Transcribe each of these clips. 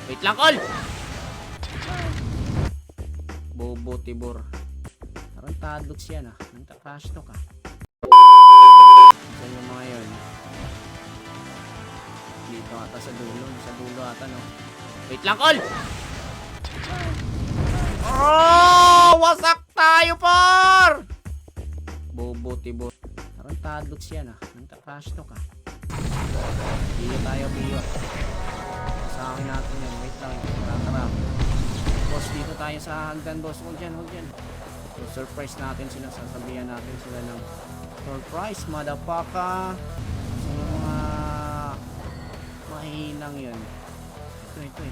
Wait lang, Col! Bobo Tibor. Tarantado siya na. Nagta-crash to ka. Saan yung mga yun? Dito ata sa dulo. Sa dulo ata, no? Wait lang, Col! Oh! Wasak tayo, por! Bobo Tibor. Tarantado siya na. Nagta-crash to ka. Biyo tayo, biyo. Sa akin natin yan. Wait lang. Tara. Boss, dito tayo sa hagdan, boss. Huwag dyan. So, surprise natin sila. Sasabihan natin sila ng surprise, motherfucker. So, yung mga mahinang yun. Ito.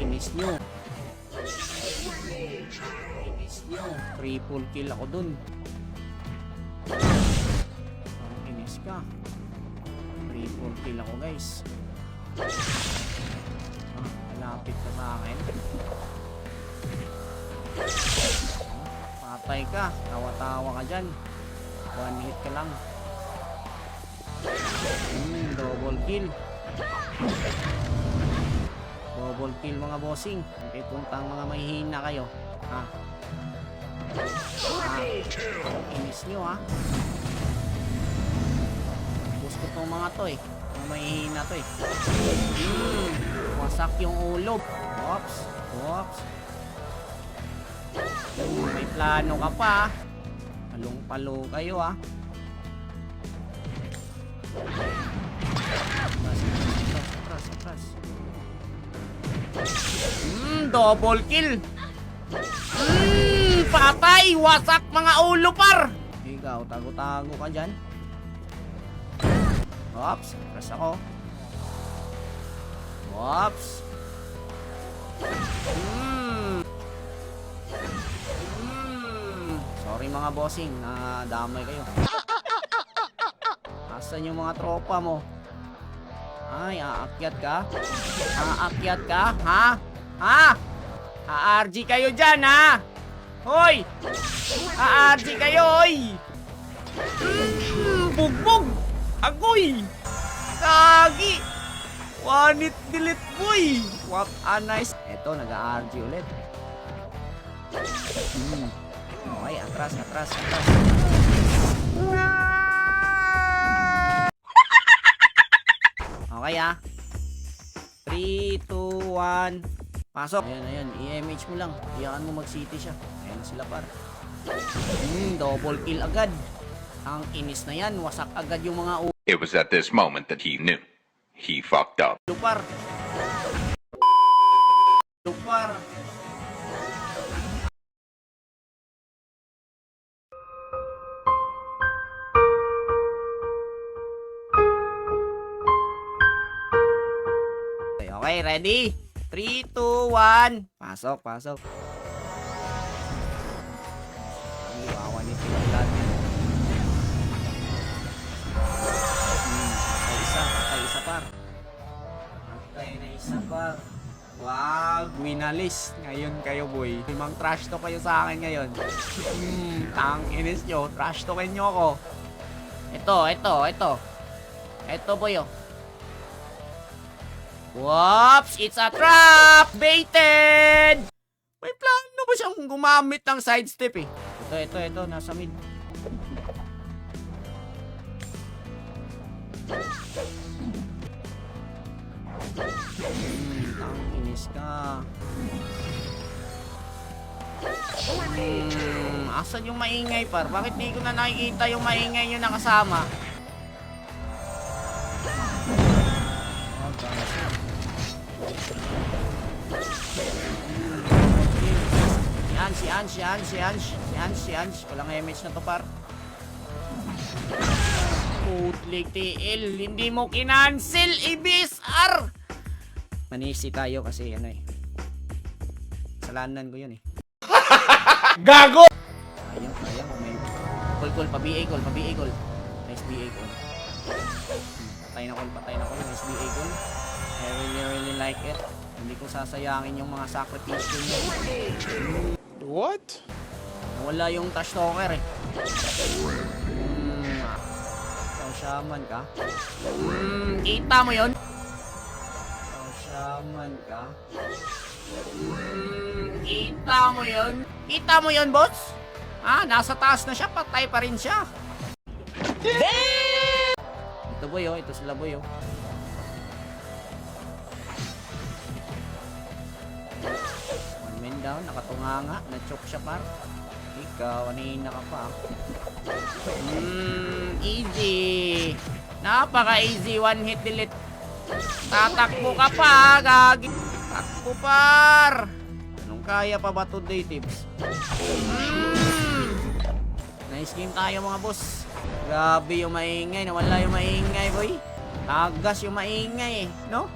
Inis nyo. Triple kill ako dun. Parang inis ka. Triple kill ako, guys. Malapit ka sa akin. Patay ka. Tawa-tawa ka dyan. One hit ka lang. Double kill. Double kill, mga bossing. Okay, puntang mga mahihina kayo. Inis nyo, ha. Gusto tong mga to, eh. Mga mahihina to, eh. Wasak yung ulo. Oops. May plano ka pa, ha. Palong-palo kayo, ha. Atras. Double kill. Patay. Wasak mga ulo, par. Ikaw, tago-tago ka dyan. Oops. Atras ako. Oops. Sorry mga bossing, nadamay kayo. Asan yung mga tropa mo? Ay, aakyat ka? Aakyat ka? Ha? A-RG kayo dyan, ha? Hoy! A-RG kayo, hoy! Bugbog! Agoy! Kagi! One hit delete, boy! What a nice... Eto, nag-a-RG ulit. Okay, atras. Okay, 3, 2, 1. Pasok. Ayan. I-MH mo lang. Iyakan mo mag-city siya. Ayan sila, par. Double kill agad. Ang inis na yan. Wasak agad yung mga It was at this moment that he knew. He fucked up. Lupar. Okay, ready? 3, 2, 1. Pasok. Iwawa nito yung lahat yan. Patay isa par. Wag, winalis. Ngayon kayo, boy. Limang trash to kayo sa akin ngayon. Tang inis nyo. Trash to nyo ako. Ito, boy, oh. Whoops! It's a trap! Baited! May plano ba siyang gumamit ng sidestep, eh? Ito. Nasa mid. Ang inis ka. Asan yung maingay, par? Bakit di ko na nakikita yung maingay nyo nakasama? Si Hans. Walang image na to, par. Putlik TL. Hindi mo kinancel, IBSR! Manisi tayo kasi ano, eh. Kasalanan ko yun, eh. Gago! Sayang. Call. Pa-BA call. Nice BA call. Patay na call. Nice BA call. I really like it. Hindi ko sasayangin yung mga sakripisyo niya. What? Wala yung trash talker, eh. Shaman ka? Kita mo yun? Shaman ka? Kita mo yun? Kita mo yun, boss? Nasa taas na siya, patay pa rin siya. Ito boy, ito sila boy, One man down, nakatunganga, na-choke siya par. Ikaw, anina ka pa. Easy. Napaka-easy, one hit delete. Tatakbo ka pa, gagi. Takbo par. Anong kaya pa ba today, tips? Nice game tayo mga boss. Grabe yung maingay, nawala yung maingay boy. Tagas yung maingay no?